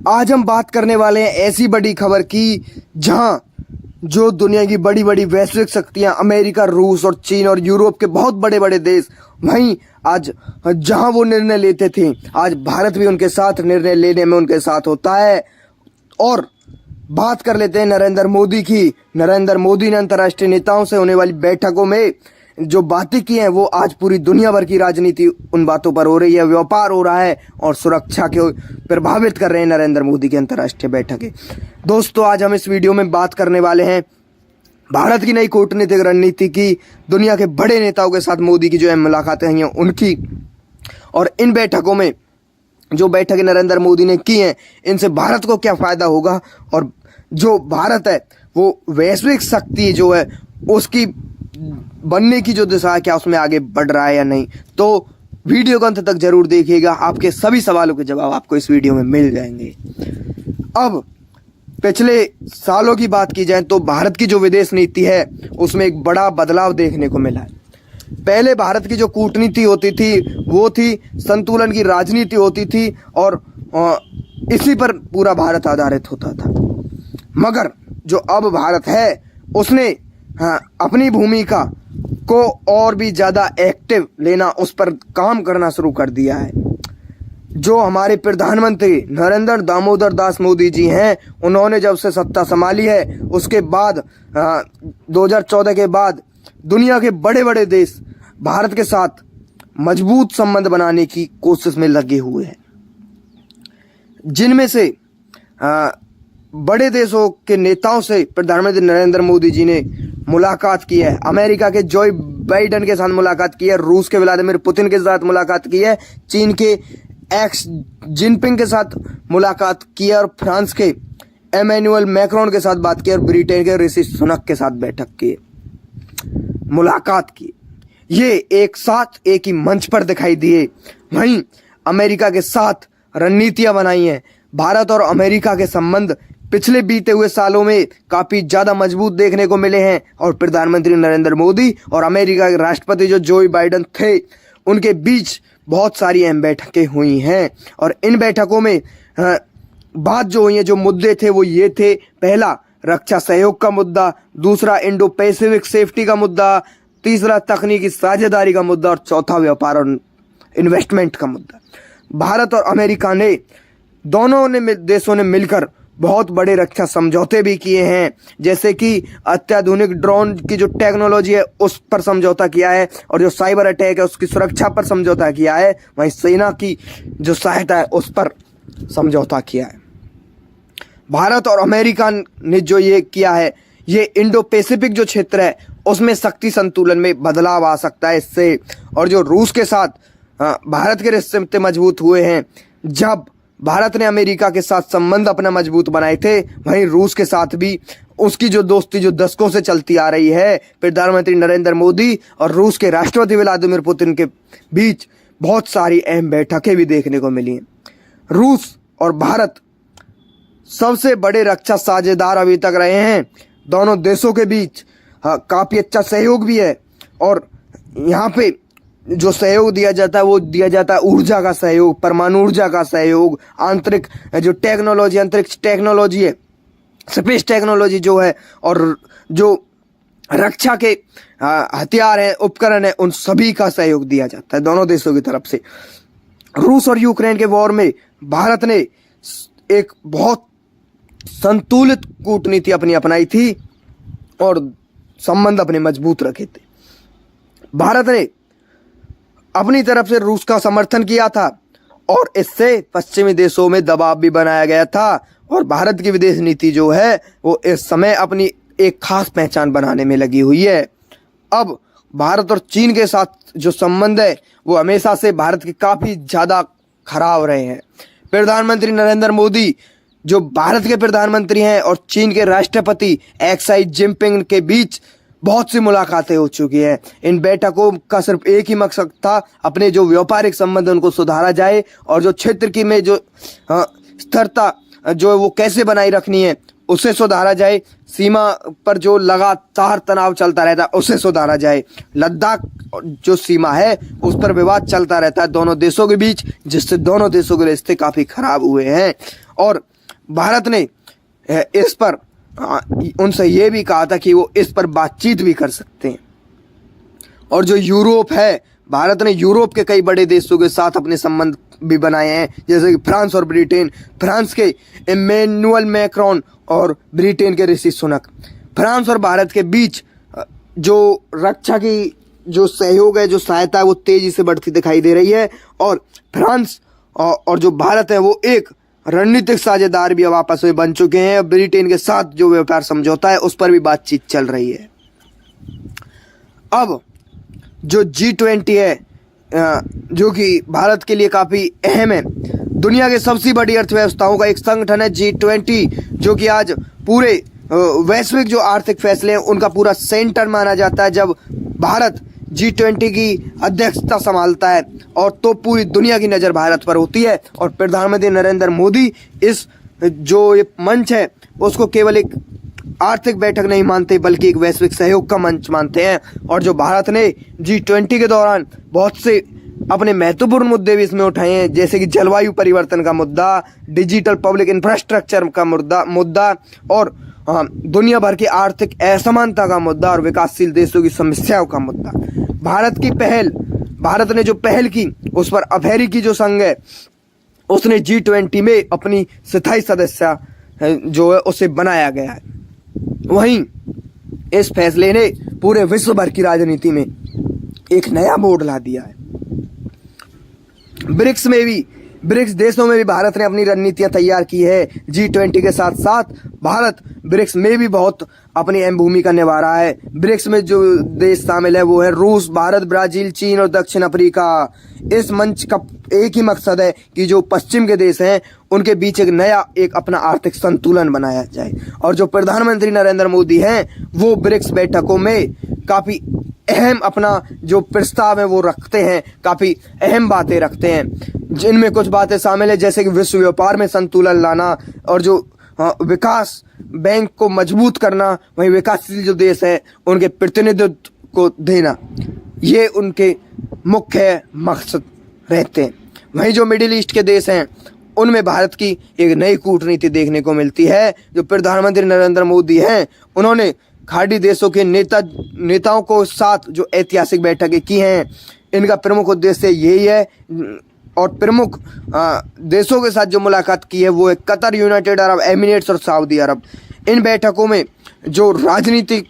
आज हम बात करने वाले हैं ऐसी बड़ी खबर की जहां जो दुनिया की बड़ी बड़ी वैश्विक शक्तियां अमेरिका, रूस और चीन और यूरोप के बहुत बड़े बड़े देश वहीं आज जहां वो निर्णय लेते थे, आज भारत भी उनके साथ निर्णय लेने में उनके साथ होता है। और बात कर लेते हैं नरेंद्र मोदी की। नरेंद्र मोदी ने अंतर्राष्ट्रीय नेताओं से होने वाली बैठकों में जो बातें की हैं वो आज पूरी दुनिया भर की राजनीति उन बातों पर हो रही है, व्यापार हो रहा है और सुरक्षा को प्रभावित कर रहे हैं नरेंद्र मोदी की अंतर्राष्ट्रीय बैठकें। दोस्तों, आज हम इस वीडियो में बात करने वाले हैं भारत की नई कूटनीतिक रणनीति की, दुनिया के बड़े नेताओं के साथ मोदी की जो है मुलाकातें हुई हैं उनकी, और इन बैठकों में जो बैठकें नरेंद्र मोदी ने की हैं इनसे भारत को क्या फ़ायदा होगा और जो भारत है वो वैश्विक शक्ति जो है उसकी बनने की जो दिशा है क्या उसमें आगे बढ़ रहा है या नहीं। तो वीडियो को अंत तक जरूर देखिएगा, आपके सभी सवालों के जवाब आपको इस वीडियो में मिल जाएंगे। अब पिछले सालों की बात की जाए तो भारत की जो विदेश नीति है उसमें एक बड़ा बदलाव देखने को मिला है। पहले भारत की जो कूटनीति होती थी वो थी संतुलन की राजनीति होती थी और इसी पर पूरा भारत आधारित होता था। मगर जो अब भारत है उसने अपनी भूमिका को और भी ज़्यादा एक्टिव लेना, उस पर काम करना शुरू कर दिया है। जो हमारे प्रधानमंत्री नरेंद्र दामोदर दास मोदी जी हैं, उन्होंने जब से सत्ता संभाली है उसके बाद 2014 के बाद दुनिया के बड़े बड़े देश भारत के साथ मजबूत संबंध बनाने की कोशिश में लगे हुए हैं, जिनमें से बड़े देशों के नेताओं से प्रधानमंत्री नरेंद्र मोदी जी ने मुलाकात की है। अमेरिका के जो बाइडेन के साथ मुलाकात की है, रूस के व्लादिमीर पुतिन के साथ मुलाकात की है, चीन के एक्स जिनपिंग के साथ मुलाकात की है और फ्रांस के एमेनुअल मैक्रोन के साथ बात की और ब्रिटेन के ऋषि सुनक के साथ बैठक की, मुलाकात की। ये एक साथ एक ही मंच पर दिखाई दिए। वहीं अमेरिका के साथ रणनीतियां बनाई हैं। भारत और अमेरिका के संबंध पिछले बीते हुए सालों में काफ़ी ज़्यादा मजबूत देखने को मिले हैं और प्रधानमंत्री नरेंद्र मोदी और अमेरिका के राष्ट्रपति जो जो बाइडेन थे उनके बीच बहुत सारी अहम बैठकें हुई हैं। और इन बैठकों में बात जो हुई है, जो मुद्दे थे वो ये थे, पहला रक्षा सहयोग का मुद्दा, दूसरा इंडो पैसिफिक सेफ्टी का मुद्दा, तीसरा तकनीकी साझेदारी का मुद्दा और चौथा व्यापार और इन्वेस्टमेंट का मुद्दा। भारत और अमेरिका ने दोनों देशों ने मिलकर बहुत बड़े रक्षा समझौते भी किए हैं, जैसे कि अत्याधुनिक ड्रोन की जो टेक्नोलॉजी है उस पर समझौता किया है और जो साइबर अटैक है उसकी सुरक्षा पर समझौता किया है। वहीं सेना की जो सहायता है उस पर समझौता किया है। भारत और अमेरिका ने जो ये किया है, ये इंडो पैसिफिक जो क्षेत्र है उसमें शक्ति संतुलन में बदलाव आ सकता है इससे। और जो रूस के साथ भारत के रिश्ते मजबूत हुए हैं, जब भारत ने अमेरिका के साथ संबंध अपना मजबूत बनाए थे, वहीं रूस के साथ भी उसकी जो दोस्ती जो दशकों से चलती आ रही है, प्रधानमंत्री नरेंद्र मोदी और रूस के राष्ट्रपति व्लादिमीर पुतिन के बीच बहुत सारी अहम बैठकें भी देखने को मिली हैं। रूस और भारत सबसे बड़े रक्षा साझेदार अभी तक रहे हैं। दोनों देशों के बीच काफ़ी अच्छा सहयोग भी है और यहाँ पे जो सहयोग दिया जाता है वो दिया जाता है ऊर्जा का सहयोग, परमाणु ऊर्जा का सहयोग, आंतरिक जो टेक्नोलॉजी, अंतरिक्ष टेक्नोलॉजी है, स्पेस टेक्नोलॉजी जो है, और जो रक्षा के हथियार हैं, उपकरण हैं, उन सभी का सहयोग दिया जाता है दोनों देशों की तरफ से। रूस और यूक्रेन के वॉर में भारत ने एक बहुत संतुलित कूटनीति अपनी अपनाई थी और संबंध अपने मजबूत रखे थे। भारत ने अपनी तरफ से रूस का समर्थन किया था और इससे पश्चिमी देशों में दबाव भी बनाया गया था और भारत की विदेश नीति जो है वो इस समय अपनी एक खास पहचान बनाने में लगी हुई है। अब भारत और चीन के साथ जो संबंध है वो हमेशा से भारत के काफ़ी ज़्यादा खराब रहे हैं। प्रधानमंत्री नरेंद्र मोदी जो भारत के प्रधानमंत्री हैं और चीन के राष्ट्रपति एक्साई जिनपिंग के बीच बहुत सी मुलाकातें हो चुकी हैं। इन बैठकों का सिर्फ एक ही मकसद था, अपने जो व्यापारिक संबंध उनको सुधारा जाए और जो क्षेत्र की में जो स्थिरता जो है वो कैसे बनाई रखनी है उसे सुधारा जाए, सीमा पर जो लगातार तनाव चलता रहता है उसे सुधारा जाए, लद्दाख जो सीमा है उस पर विवाद चलता रहता है दोनों देशों के बीच, जिससे दोनों देशों के रिश्ते काफ़ी खराब हुए हैं। और भारत ने इस पर उनसे ये भी कहा था कि वो इस पर बातचीत भी कर सकते हैं। और जो यूरोप है, भारत ने यूरोप के कई बड़े देशों के साथ अपने संबंध भी बनाए हैं, जैसे कि फ्रांस और ब्रिटेन। फ्रांस के इमैनुअल मैक्रोन और ब्रिटेन के ऋषि सुनक। फ्रांस और भारत के बीच जो रक्षा की जो सहयोग है, जो सहायता है, वो तेजी से बढ़ती दिखाई दे रही है। और फ्रांस और जो भारत है वो एक रणनीतिक साझेदार भी अब आपस में बन चुके हैं। ब्रिटेन के साथ जो व्यापार समझौता है उस पर भी बातचीत चल रही है। अब जो G20 है, जो कि भारत के लिए काफ़ी अहम है, दुनिया के सबसे बड़ी अर्थव्यवस्थाओं का एक संगठन है G20, जो कि आज पूरे वैश्विक जो आर्थिक फैसले हैं उनका पूरा सेंटर माना जाता है। जब भारत G20 की अध्यक्षता संभालता है और तो पूरी दुनिया की नज़र भारत पर होती है। और प्रधानमंत्री नरेंद्र मोदी इस जो ये मंच है उसको केवल एक आर्थिक बैठक नहीं मानते बल्कि एक वैश्विक सहयोग का मंच मानते हैं। और जो भारत ने G20 के दौरान बहुत से अपने महत्वपूर्ण मुद्दे भी इसमें उठाए हैं, जैसे कि जलवायु परिवर्तन का मुद्दा, डिजिटल पब्लिक इंफ्रास्ट्रक्चर का मुद्दा और दुनिया भर की आर्थिक असमानता का मुद्दा और विकासशील देशों की समस्याओं का मुद्दा। भारत ने जो पहल की उस पर अफ्रीकी जो संघ है उसने G20 में अपनी स्थायी सदस्य जो है उसे बनाया गया है। वहीं इस फैसले ने पूरे विश्व भर की राजनीति में एक नया मोड़ ला दिया है। ब्रिक्स देशों में भी भारत ने अपनी रणनीतियां तैयार की है। G20 के साथ साथ भारत ब्रिक्स में भी बहुत अपनी अहम भूमिका निभा रहा है। ब्रिक्स में जो देश शामिल है वो है रूस, भारत, ब्राजील, चीन और दक्षिण अफ्रीका। इस मंच का एक ही मकसद है कि जो पश्चिम के देश हैं उनके बीच एक अपना आर्थिक संतुलन बनाया जाए। और जो प्रधानमंत्री नरेंद्र मोदी हैं वो ब्रिक्स बैठकों में काफ़ी अहम अपना जो प्रस्ताव है वो रखते हैं, काफ़ी अहम बातें रखते हैं, जिनमें कुछ बातें शामिल है जैसे कि विश्व व्यापार में संतुलन लाना और जो विकास बैंक को मजबूत करना, वहीं विकासशील जो देश है उनके प्रतिनिधित्व को देना, ये उनके मुख्य मकसद रहते हैं। वहीं जो मिडिल ईस्ट के देश हैं उनमें भारत की एक नई कूटनीति देखने को मिलती है। जो प्रधानमंत्री नरेंद्र मोदी हैं उन्होंने खाड़ी देशों के नेताओं को साथ जो ऐतिहासिक बैठकें की हैं, इनका प्रमुख उद्देश्य यही है। और प्रमुख देशों के साथ जो मुलाकात की है वो है कतर, यूनाइटेड अरब एमिरेट्स और सऊदी अरब। इन बैठकों में जो राजनीतिक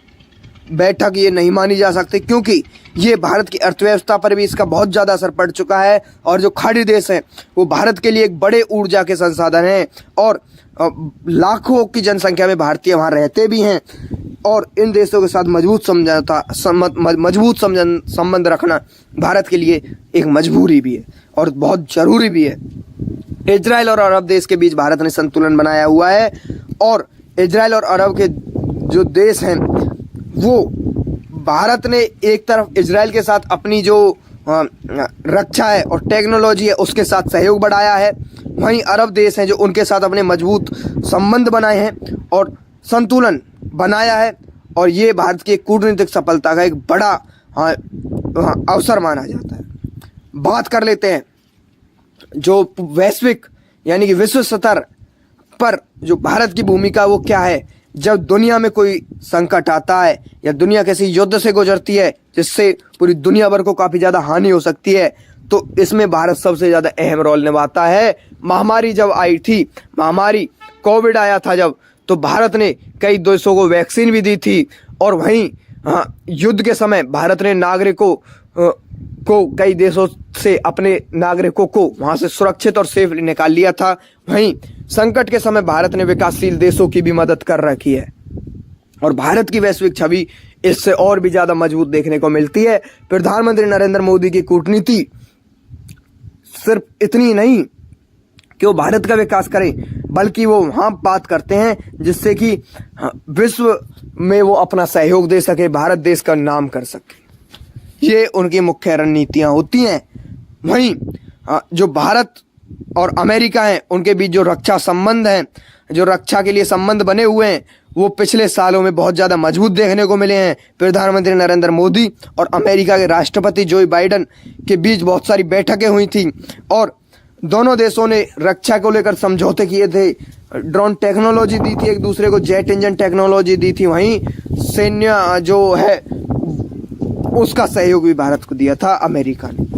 बैठक ये नहीं मानी जा सकती, क्योंकि ये भारत की अर्थव्यवस्था पर भी इसका बहुत ज़्यादा असर पड़ चुका है। और जो खाड़ी देश हैं वो भारत के लिए एक बड़े ऊर्जा के संसाधन हैं और लाखों की जनसंख्या में भारतीय वहाँ रहते भी हैं। और इन देशों के साथ मजबूत संबंध रखना भारत के लिए एक मजबूरी भी है और बहुत ज़रूरी भी है। इजराइल और अरब देश के बीच भारत ने संतुलन बनाया हुआ है। और इजराइल और अरब के जो देश हैं वो भारत ने एक तरफ इजराइल के साथ अपनी जो रक्षा है और टेक्नोलॉजी है उसके साथ सहयोग बढ़ाया है, वहीं अरब देश हैं जो उनके साथ अपने मजबूत संबंध बनाए हैं और संतुलन बनाया है। और ये भारत की कूटनीतिक सफलता का एक बड़ा अवसर माना जाता है। बात कर लेते हैं जो वैश्विक यानी कि विश्व स्तर पर जो भारत की भूमिका वो क्या है। जब दुनिया में कोई संकट आता है या दुनिया किसी युद्ध से गुजरती है जिससे पूरी दुनिया भर को काफ़ी ज़्यादा हानि हो सकती है, तो इसमें भारत सबसे ज़्यादा अहम रोल निभाता है। महामारी जब आई थी, महामारी कोविड आया था जब, तो भारत ने कई देशों को वैक्सीन भी दी थी। और वहीं युद्ध के समय भारत ने नागरिकों को कई देशों से अपने नागरिकों को वहाँ से सुरक्षित और सेफली निकाल लिया था। वहीं संकट के समय भारत ने विकासशील देशों की भी मदद कर रखी है और भारत की वैश्विक छवि इससे और भी ज़्यादा मजबूत देखने को मिलती है। प्रधानमंत्री नरेंद्र मोदी की कूटनीति सिर्फ इतनी नहीं कि वो भारत का विकास करें, बल्कि वो वहाँ बात करते हैं जिससे कि विश्व में वो अपना सहयोग दे सके, भारत देश का नाम कर सके। ये उनकी मुख्य रणनीतियाँ होती हैं। वहीं जो भारत और अमेरिका है उनके बीच जो रक्षा संबंध हैं, जो रक्षा के लिए संबंध बने हुए हैं, वो पिछले सालों में बहुत ज़्यादा मजबूत देखने को मिले हैं। प्रधानमंत्री नरेंद्र मोदी और अमेरिका के राष्ट्रपति जो बाइडेन के बीच बहुत सारी बैठकें हुई थी और दोनों देशों ने रक्षा को लेकर समझौते किए थे। ड्रोन टेक्नोलॉजी दी थी एक दूसरे को, जेट इंजन टेक्नोलॉजी दी थी। वहीं सैन्य जो है उसका सहयोग भी भारत को दिया था अमेरिका ने।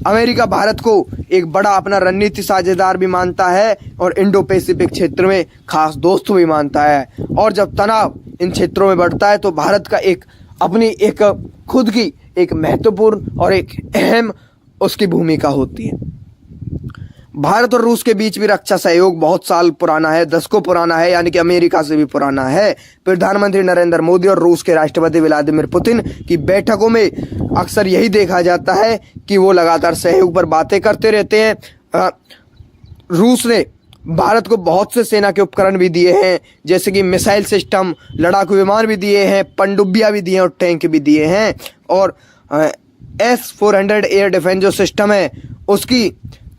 अमेरिका भारत को एक बड़ा अपना रणनीति साझेदार भी मानता है और इंडो पैसिफिक क्षेत्र में खास दोस्त भी मानता है। और जब तनाव इन क्षेत्रों में बढ़ता है तो भारत का अपनी एक खुद की एक महत्वपूर्ण और एक अहम उसकी भूमिका होती है। भारत और रूस के बीच भी रक्षा सहयोग बहुत साल पुराना है, दशकों पुराना है, यानी कि अमेरिका से भी पुराना है। प्रधानमंत्री नरेंद्र मोदी और रूस के राष्ट्रपति व्लादिमीर पुतिन की बैठकों में अक्सर यही देखा जाता है कि वो लगातार सहयोग पर बातें करते रहते हैं। रूस ने भारत को बहुत से सेना के उपकरण भी दिए हैं, जैसे कि मिसाइल सिस्टम, लड़ाकू विमान भी दिए हैं, पनडुब्बियां भी दिए हैं और टैंक भी दिए हैं। और S-400 एयर डिफेंस जो सिस्टम है उसकी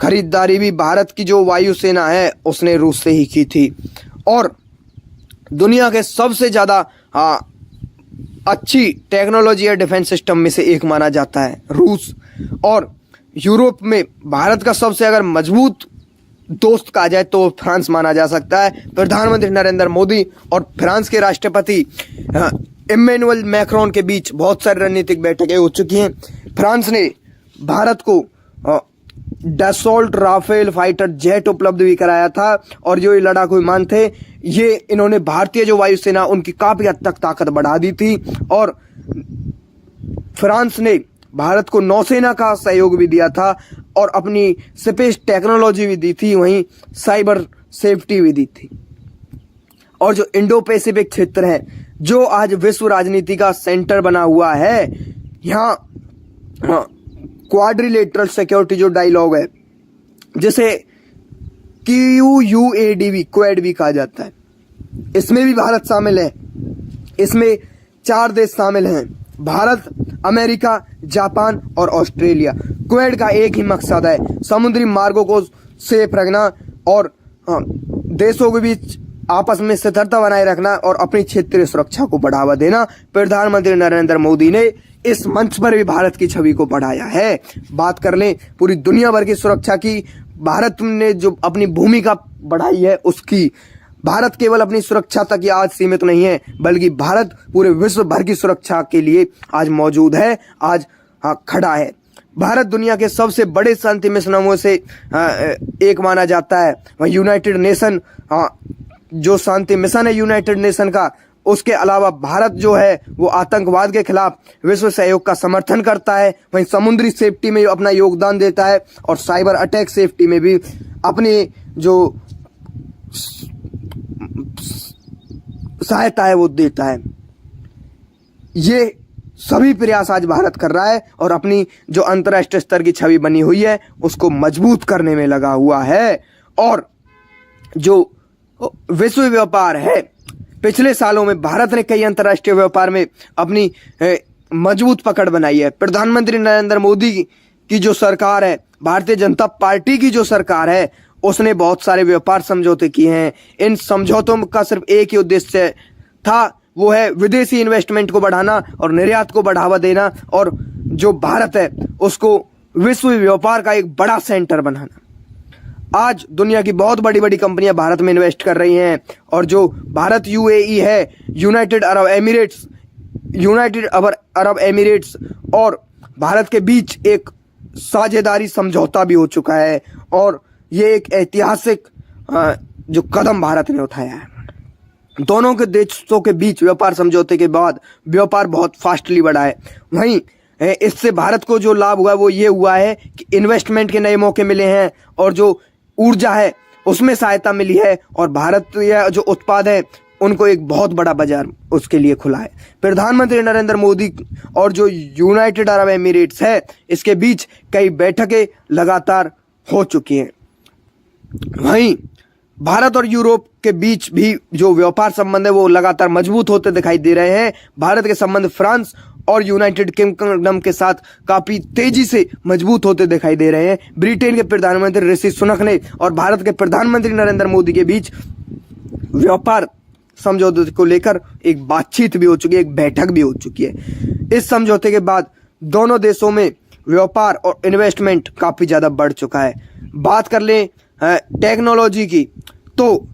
खरीदारी भी भारत की जो वायुसेना है उसने रूस से ही की थी। और दुनिया के सबसे ज़्यादा अच्छी टेक्नोलॉजी या डिफेंस सिस्टम में से एक माना जाता है रूस। और यूरोप में भारत का सबसे अगर मजबूत दोस्त कहा जाए तो फ्रांस माना जा सकता है। प्रधानमंत्री नरेंद्र मोदी और फ्रांस के राष्ट्रपति इमैनुअल मैक्रोन के बीच बहुत सारी रणनीतिक बैठकें हो चुकी हैं। फ्रांस ने भारत को डसॉल्ट राफेल फाइटर जेट उपलब्ध भी कराया था और जो ये लड़ाकू विमान थे ये इन्होंने भारतीय जो वायुसेना उनकी काफ़ी हद तक ताकत बढ़ा दी थी। और फ्रांस ने भारत को नौसेना का सहयोग भी दिया था और अपनी स्पेस टेक्नोलॉजी भी दी थी, वहीं साइबर सेफ्टी भी दी थी। और जो इंडो पैसिफिक क्षेत्र है जो आज विश्व राजनीति का सेंटर बना हुआ है, यहाँ क्वाड्रिलेटरल सिक्योरिटी जो डायलॉग है जिसे QUAD क्वाड भी कहा जाता है, इसमें भी भारत शामिल है। इसमें 4 देश शामिल हैं, भारत, अमेरिका, जापान और ऑस्ट्रेलिया। क्वाड का एक ही मकसद है, समुद्री मार्गों को सेफ रखना और देशों के बीच आपस में स्थिरता बनाए रखना और अपनी क्षेत्रीय सुरक्षा को बढ़ावा देना। प्रधानमंत्री नरेंद्र मोदी ने इस मंच पर भी भारत की छवि को बढ़ाया है। बात कर लें पूरी दुनिया भर की सुरक्षा की, भारत ने जो अपनी भूमिका बढ़ाई है उसकी। भारत केवल अपनी सुरक्षा तक ही आज सीमित नहीं है, बल्कि भारत पूरे विश्व भर की सुरक्षा के लिए आज मौजूद है, आज खड़ा है। भारत दुनिया के सबसे बड़े शांति मिशनों से एक माना जाता है। वह यूनाइटेड नेशन जो शांति मिशन है यूनाइटेड नेशन का, उसके अलावा भारत जो है वो आतंकवाद के खिलाफ विश्व सहयोग का समर्थन करता है। वहीं समुद्री सेफ्टी में अपना योगदान देता है और साइबर अटैक सेफ्टी में भी अपनी जो सहायता है वो देता है। ये सभी प्रयास आज भारत कर रहा है और अपनी जो अंतर्राष्ट्रीय स्तर की छवि बनी हुई है उसको मजबूत करने में लगा हुआ है। और जो विश्व व्यापार है, पिछले सालों में भारत ने कई अंतर्राष्ट्रीय व्यापार में अपनी मजबूत पकड़ बनाई है। प्रधानमंत्री नरेंद्र मोदी की जो सरकार है, भारतीय जनता पार्टी की जो सरकार है, उसने बहुत सारे व्यापार समझौते किए हैं। इन समझौतों का सिर्फ एक ही उद्देश्य था, वो है विदेशी इन्वेस्टमेंट को बढ़ाना और निर्यात को बढ़ावा देना और जो भारत है उसको विश्व व्यापार का एक बड़ा सेंटर बनाना। आज दुनिया की बहुत बड़ी बड़ी कंपनियां भारत में इन्वेस्ट कर रही हैं और जो भारत UAE है, यूनाइटेड अरब एमिरेट्स और भारत के बीच एक साझेदारी समझौता भी हो चुका है और ये एक ऐतिहासिक जो कदम भारत ने उठाया है। दोनों के देशों के बीच व्यापार समझौते के बाद व्यापार बहुत फास्टली बढ़ा है। वहीं इससे भारत को जो लाभ हुआ वो ये हुआ है कि इन्वेस्टमेंट के नए मौके मिले हैं और जो ऊर्जा है उसमें सहायता मिली है और भारत या जो उत्पाद है उनको एक बहुत बड़ा बाजार उसके लिए खुला है। प्रधानमंत्री नरेंद्र मोदी और जो यूनाइटेड अरब एमिरेट्स है इसके बीच कई बैठकें लगातार हो चुकी हैं। वहीं भारत और यूरोप के बीच भी जो व्यापार संबंध है वो लगातार मजबूत होते दिखाई दे रहे हैं। भारत के संबंध फ्रांस और यूनाइटेड किंगडम के साथ काफी तेजी से मजबूत होते दिखाई दे रहे हैं। ब्रिटेन के प्रधानमंत्री ऋषि सुनक ने और भारत के प्रधानमंत्री नरेंद्र मोदी के बीच व्यापार समझौते को लेकर एक बातचीत भी हो चुकी है, एक बैठक भी हो चुकी है। इस समझौते के बाद दोनों देशों में व्यापार और इन्वेस्टमेंट काफी ज्यादा बढ़ चुका है। बात कर लें टेक्नोलॉजी की, तो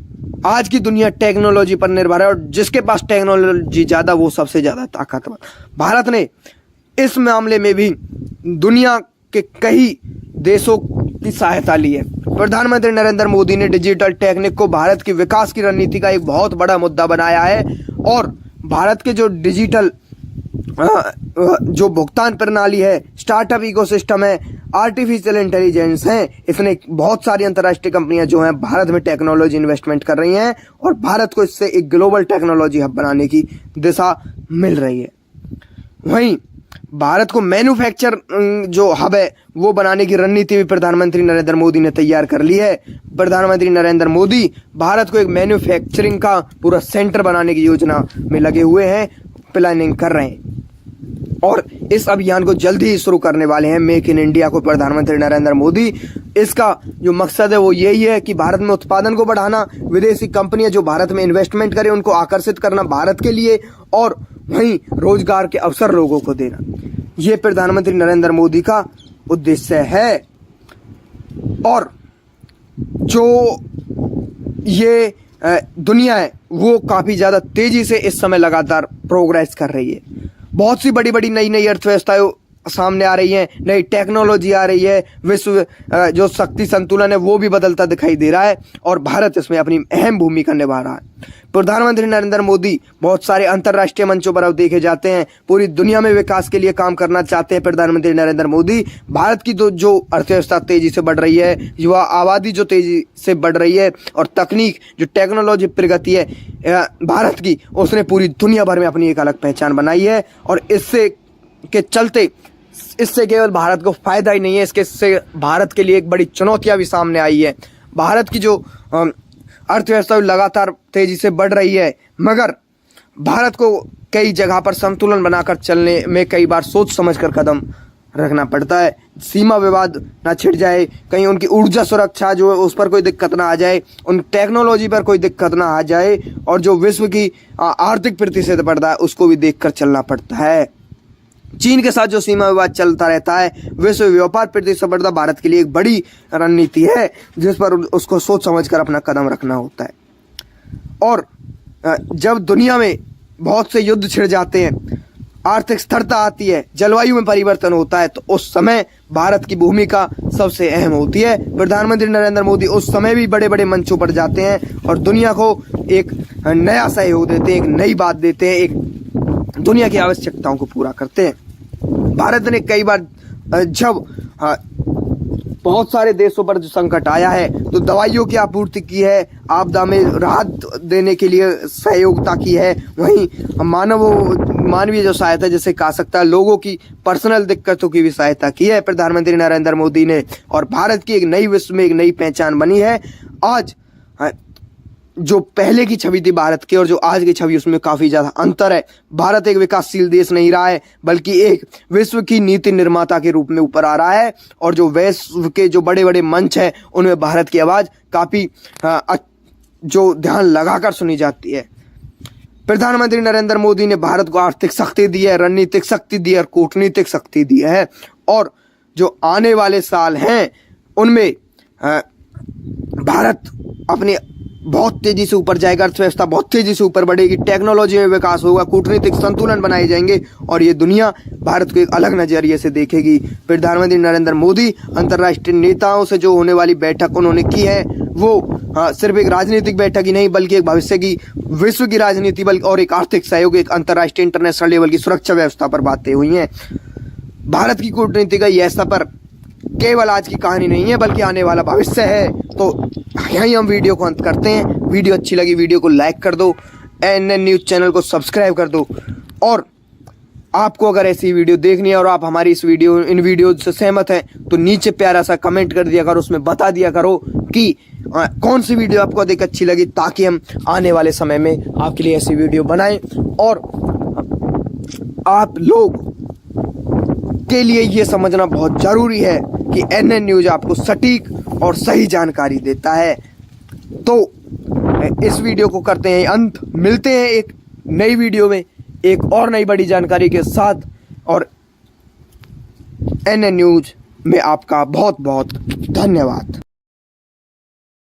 आज की दुनिया टेक्नोलॉजी पर निर्भर है और जिसके पास टेक्नोलॉजी ज्यादा वो सबसे ज्यादा ताकतवर। भारत ने इस मामले में भी दुनिया के कई देशों की सहायता ली है। प्रधानमंत्री नरेंद्र मोदी ने डिजिटल टेक्निक को भारत की विकास की रणनीति का एक बहुत बड़ा मुद्दा बनाया है और भारत के जो डिजिटल जो भुगतान प्रणाली है, स्टार्टअप इकोसिस्टम है, आर्टिफिशियल इंटेलिजेंस है, इसने बहुत सारी अंतर्राष्ट्रीय कंपनियां जो हैं भारत में टेक्नोलॉजी इन्वेस्टमेंट कर रही हैं और भारत को इससे एक ग्लोबल टेक्नोलॉजी हब बनाने की दिशा मिल रही है। वहीं भारत को मैन्युफैक्चर जो हब है वो बनाने की रणनीति भी प्रधानमंत्री नरेंद्र मोदी ने तैयार कर ली है। प्रधानमंत्री नरेंद्र मोदी भारत को एक मैन्युफैक्चरिंग का पूरा सेंटर बनाने की योजना में लगे हुए हैं, प्लानिंग कर रहे हैं और इस अभियान को जल्दी ही शुरू करने वाले हैं। मेक इन इंडिया को प्रधानमंत्री नरेंद्र मोदी, इसका जो मकसद है वो यही है कि भारत में उत्पादन को बढ़ाना, विदेशी कंपनियां जो भारत में इन्वेस्टमेंट करें उनको आकर्षित करना भारत के लिए और वहीं रोजगार के अवसर लोगों को देना। ये प्रधानमंत्री नरेंद्र मोदी का उद्देश्य है और जो ये दुनिया है वो काफी ज्यादा तेजी से इस समय लगातार प्रोग्रेस कर रही है। बहुत सी बड़ी बड़ी नई अर्थव्यवस्थाएं सामने आ रही हैं, नई टेक्नोलॉजी आ रही है, विश्व जो शक्ति संतुलन है वो भी बदलता दिखाई दे रहा है और भारत इसमें अपनी अहम भूमिका निभा रहा है। प्रधानमंत्री नरेंद्र मोदी बहुत सारे अंतर्राष्ट्रीय मंचों पर अब देखे जाते हैं, पूरी दुनिया में विकास के लिए काम करना चाहते हैं प्रधानमंत्री नरेंद्र मोदी। भारत की जो अर्थव्यवस्था तेजी से बढ़ रही है, युवा आबादी जो तेजी से बढ़ रही है और तकनीक जो टेक्नोलॉजी प्रगति है भारत की, उसने पूरी दुनिया भर में अपनी एक अलग पहचान बनाई है और इससे के चलते इससे केवल भारत को फायदा ही नहीं है, इससे भारत के लिए एक बड़ी चुनौतियां भी सामने आई है। भारत की जो अर्थव्यवस्था लगातार तेजी से बढ़ रही है, मगर भारत को कई जगह पर संतुलन बनाकर चलने में कई बार सोच समझकर कदम रखना पड़ता है। सीमा विवाद ना छिड़ जाए, कहीं उनकी ऊर्जा सुरक्षा जो है उस पर कोई दिक्कत ना आ जाए, उन टेक्नोलॉजी पर कोई दिक्कत ना आ जाए और जो विश्व की आर्थिक प्रतिस्पर्धा है उसको भी देखकर चलना पड़ता है। चीन के साथ जो सीमा विवाद चलता रहता है, विश्व व्यापार प्रतिस्पर्धा भारत के लिए एक बड़ी रणनीति है जिस पर उसको सोच समझकर अपना कदम रखना होता है। और जब दुनिया में बहुत से युद्ध छिड़ जाते हैं, आर्थिक स्थिरता आती है, जलवायु में परिवर्तन होता है, तो उस समय भारत की भूमिका सबसे अहम होती है। प्रधानमंत्री नरेंद्र मोदी उस समय भी बड़े बड़े मंचों पर जाते हैं और दुनिया को एक नया सहयोग देते हैं, एक नई बात देते हैं, एक दुनिया की आवश्यकताओं को पूरा करते हैं। भारत ने कई बार जब बहुत सारे देशों पर जो संकट आया है तो दवाइयों की आपूर्ति की है, आपदा में राहत देने के लिए सहयोगिता की है, वहीं मानवीय जो सहायता जैसे कहा सकता है, लोगों की पर्सनल दिक्कतों की भी सहायता की है प्रधानमंत्री नरेंद्र मोदी ने और भारत की एक नई विश्व में एक नई पहचान बनी है। आज जो पहले की छवि थी भारत की और जो आज की छवि उसमें काफी ज्यादा अंतर है। भारत एक विकासशील देश नहीं रहा है बल्कि एक विश्व की नीति निर्माता के रूप में ऊपर आ रहा है और जो विश्व के जो बड़े बड़े मंच है उनमें भारत की आवाज काफी जो ध्यान लगाकर सुनी जाती है। प्रधानमंत्री नरेंद्र मोदी ने भारत को आर्थिक शक्ति दी है, रणनीतिक शक्ति दी है और कूटनीतिक शक्ति दी है और जो आने वाले साल हैं उनमें भारत अपने बहुत तेजी से ऊपर जाएगा, अर्थव्यवस्था बहुत तेजी से ऊपर बढ़ेगी, टेक्नोलॉजी में विकास होगा, कूटनीतिक संतुलन बनाए जाएंगे और ये दुनिया भारत को एक अलग नजरिए से देखेगी। प्रधानमंत्री नरेंद्र मोदी अंतर्राष्ट्रीय नेताओं से जो होने वाली बैठक उन्होंने की है वो सिर्फ एक राजनीतिक बैठक ही नहीं बल्कि एक भविष्य की विश्व की राजनीति बल्कि और एक आर्थिक सहयोग, एक अंतर्राष्ट्रीय इंटरनेशनल लेवल की सुरक्षा व्यवस्था पर बातें हुई हैं। भारत की कूटनीति का यह सफर केवल आज की कहानी नहीं है बल्कि आने वाला भविष्य है। तो यहीं हम वीडियो को अंत करते हैं। वीडियो अच्छी लगी वीडियो को लाइक कर दो, एएनएन न्यूज़ चैनल को सब्सक्राइब कर दो और आपको अगर ऐसी वीडियो देखनी है और आप हमारी इन वीडियो से सहमत हैं तो नीचे प्यारा सा कमेंट कर दिया करो, उसमें बता दिया करो कि कौन सी वीडियो आपको अधिक अच्छी लगी, ताकि हम आने वाले समय में आपके लिए ऐसी वीडियो बनाएं। और आप लोग के लिए ये समझना बहुत ज़रूरी है कि NN न्यूज़ आपको सटीक और सही जानकारी देता है। तो इस वीडियो को करते हैं अंत, मिलते हैं एक नई वीडियो में एक और नई बड़ी जानकारी के साथ। और NN न्यूज़ में आपका बहुत बहुत धन्यवाद।